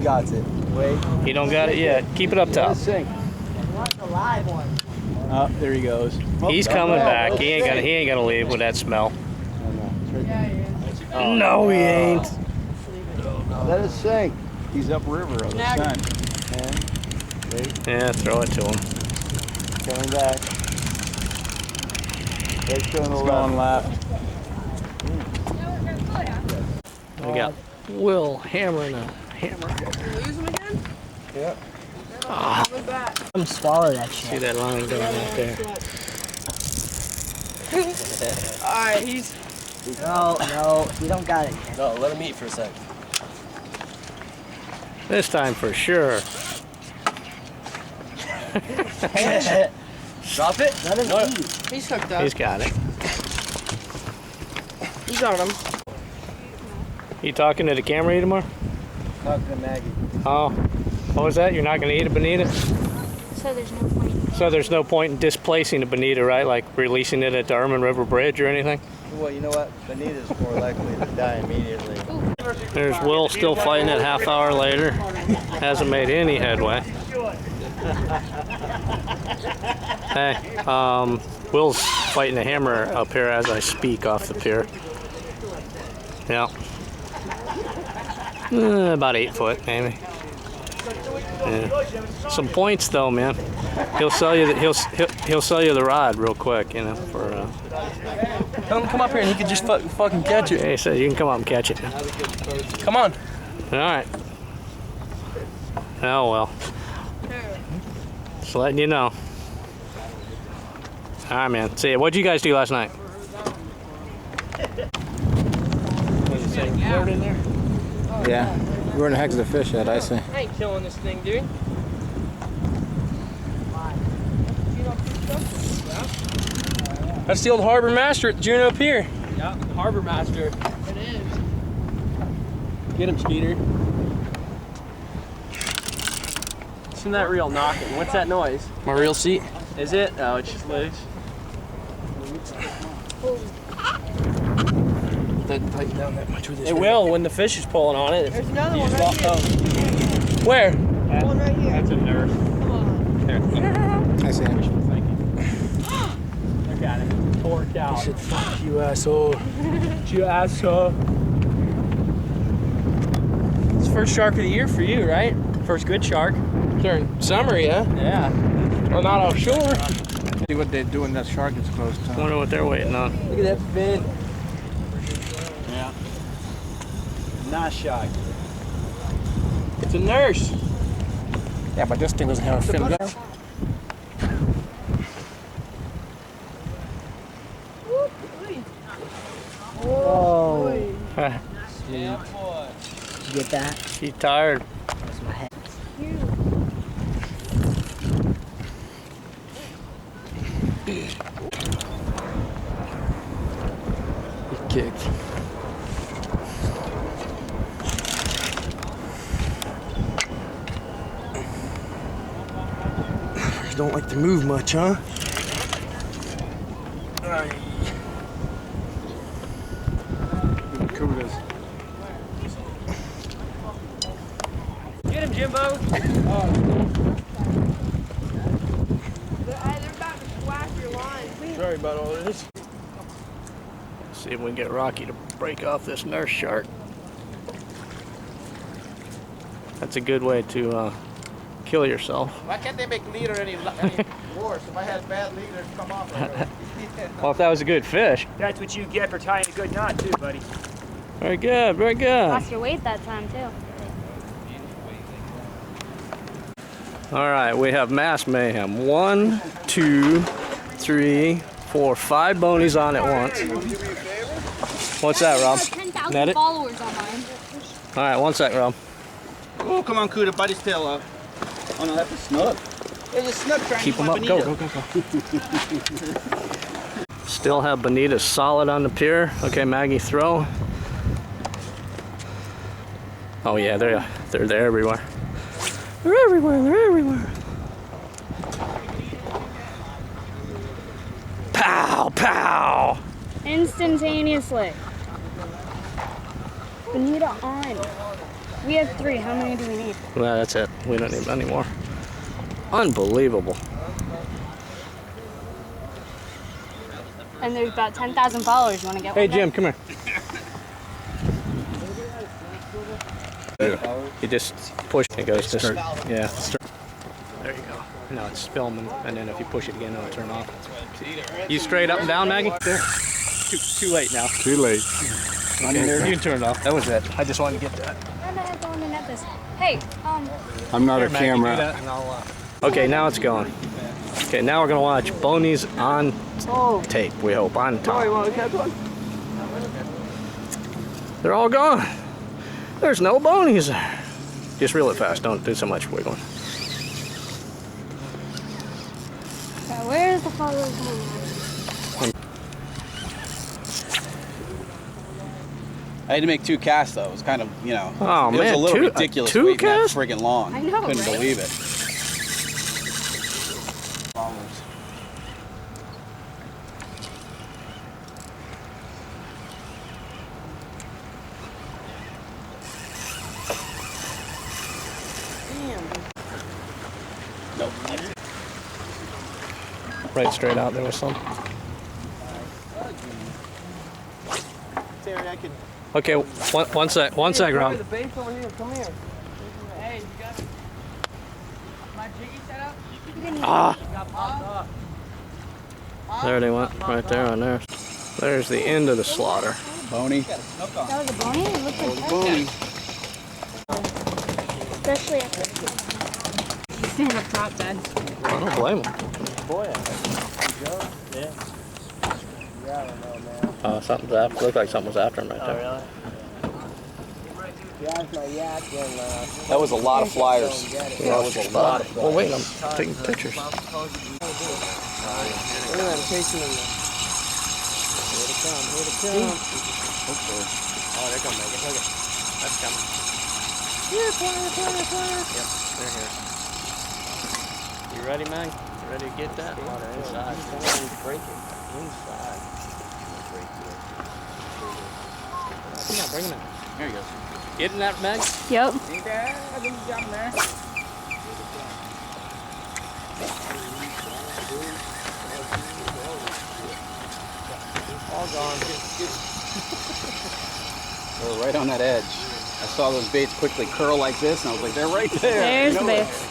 got it. Wait. He don't got it yet. Keep it up top. Oh, there he goes. He's coming back. He ain't gonna leave with that smell. No, he ain't. Let it sink. He's upriver of the sun. Yeah, throw it to him. Coming back. He's going left. We got Will hammering a hammer. Did you lose him again? Yep. Ah. I'm swallow that shit. See that line going out there? Alright, he's... No, you don't got it. No, let him eat for a sec. This time for sure. Drop it. Let him eat. He's hooked up. He's got it. You got him. You talking to the camera anymore? Talking to Maggie. Oh, what was that? You're not going to eat a bonita? So there's no point. So there's no point in displacing a bonita, right? Like releasing it at the Ermine River Bridge or anything? Well, you know what? Bonita's more likely to die immediately. There's Will still fighting it half hour later. Hasn't made any headway. Hey, Will's fighting a hammer up here as I speak off the pier. Yeah. About 8 foot, maybe. Yeah. Some points though, man. He'll sell you he'll sell you the rod real quick, you know. For Come up here and he can just fucking catch it. he says you can come up and catch it. Come on. All right. Oh well. Just letting you know. All right, man. See ya. What'd you guys do last night? In there? Yeah. Where in the heck's the fish at, I see. I ain't killing this thing, dude. That's the old harbor master at the Juno Pier. Yeah, harbor master. It is. Get him, Skeeter. Isn't that real knocking? What's that noise? My reel seat. Is it? Oh, it's just loose. Doesn't tighten down that much with this. It will when the fish is pulling on it. There's another one right here. Where? One right here. That's a nurse. Come on. I see him. Look at it. Torqued out. He said, fuck you, asshole. You asshole. It's the first shark of the year for you, right? First good shark. During summer, yeah? Yeah. Well, not offshore. See what they do when that shark gets close to Wonder what they're waiting on. Look at that fin. Yeah. Not shark. It's a nurse. Yeah, but this thing doesn't have a fin. Whoa. Yeah. Did you get that? She's tired. That's my head. He kicked. You don't like to move much, huh? Get him, Jimbo. They're about to splash your line. Sorry about all this. See if we can get Rocky to break off this nurse shark. That's a good way to kill yourself. Why can't they make leader any worse? If I had bad leaders come off already. Well, if that was a good fish. That's what you get for tying a good knot too, buddy. Very good, very good. Lost your weight that time too. All right, we have mass mayhem. 1, 2, 3, 4, 5 bonies on at once. What's that, Rob? 10,000 Net it? followers on mine. All right, 1 sec, Rob. Oh, come on, Cuda, bite his tail off. Oh no, that's a snook. There's a snook trying Keep to them up. Go, go, go, go. Still have bonitas solid on the pier. Okay, Maggie, throw. Oh yeah, they're everywhere. They're everywhere. They're everywhere. Pow, pow. Instantaneously. Bonita on. We have 3. How many do we need? Well, that's it. We don't need any more. Unbelievable. And there's about 10,000 followers. You want to get Hey, one? Jim, come here. You just push it goes to start. Yeah. There you go. Now it's filming, and then if you push it again, it'll turn off. You straight up and down, Maggie? There. Too late now. Too late. Okay, you can turn it off. That was it. I just wanted to get that. I'm not going to net this. Hey, I'm not Here, a Maggie, do camera. that and I'll, Okay, now it's going. Okay, now we're gonna watch Bonies on tape. We hope on top. want to catch one? They're all gone. There's no bonies there. Just reel it fast. Don't do so much wiggling. where's the followers going? I had to make 2 casts though. It was kind of, you know, Oh, it was man, a little two- ridiculous two waiting that casts? friggin' long. I know, Couldn't right? believe it. Right straight out there was some. Terry, I could. Okay, one sec, Rob. The base over here. Come here. Hey, you got my jiggy set up? Ah, Got popped up. there they went, right there on there. There's the end of the slaughter. Boney. That was a bony? It looks like Boney. especially after stand up top, Dad. I don't blame him. Something's after. Looked like something was after him right there. That was a lot of flyers. That was a lot of flyers. Oh wait, I'm taking pictures. Look at that chasing them. Here to come. Here to come. Hopefully. Oh, they're gonna make it. Look at that's coming. Here, fire. Yep, they're here. You ready, man? You ready to get that? Oh, they're inside. Break it. Inside. Come on, bring him in. Here he goes. Getting that, Meg? Yep. All gone. They were right on that edge. I saw those baits quickly curl like this, and I was like, they're right there. There's You the know it. base.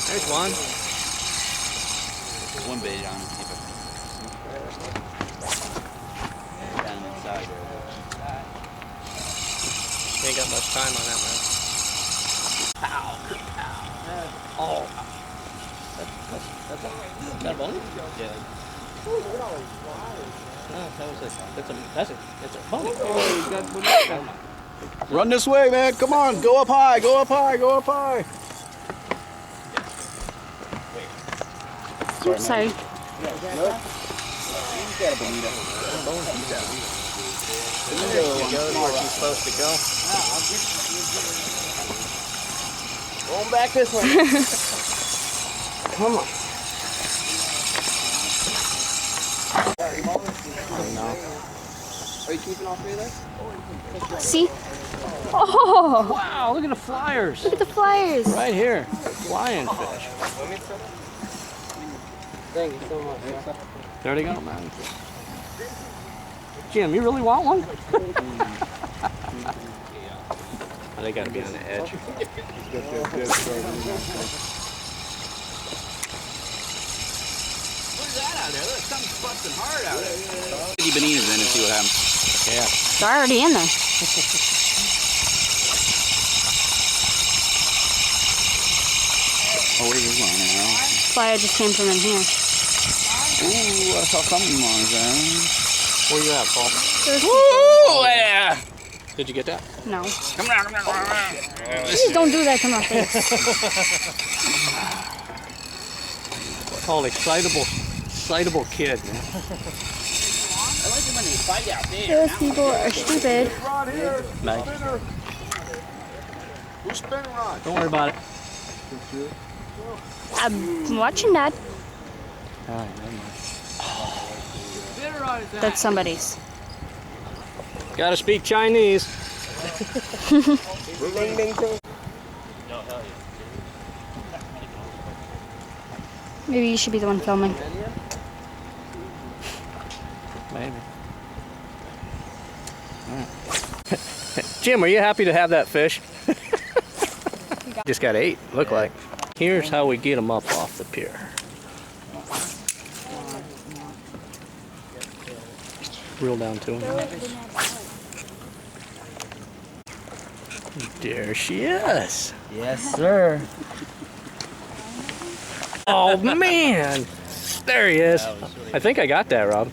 There's one. One bait on it. Down inside there. Ain't got much time on that, man. Pow. Oh. That's that bone? Yeah. No, that's a bone. Run this way, man. Come on. Go up high. Go up high. Go up high. Oops, sorry. He's got a bonita. There you go. Where she's supposed to go. Going back this way. Come on. Are you keeping all 3 there? See? Oh, Wow, look at the flyers. look at the flyers. Right here. Flying fish. Thank you so much. There they go, man. Jim, you really want one? Oh, they gotta be on the edge. Where's that out there? Look, something's busting hard out there. Put bonitas in and see what happens. Yeah. They're already in there. Oh, where's this one now? Flyer just came from in here. Ooh, I saw something on there. Where you at, Paul? Ooh, yeah. Did you get that? No. Come here, come here, come here. Please don't do that to my face. Oh, excitable kid, man. I like it when they fight out there. Those people are stupid. Meg, Who's spinning rod? don't worry about it. I'm watching that. All right, never mind. That's somebody's. Gotta speak Chinese. Maybe you should be the one filming. Maybe. Jim, are you happy to have that fish? Just got 8, look like. Here's how we get them up off the pier. Reel down to them. There she is. Yes, sir. Oh man! There he is. I think I got that, Rob.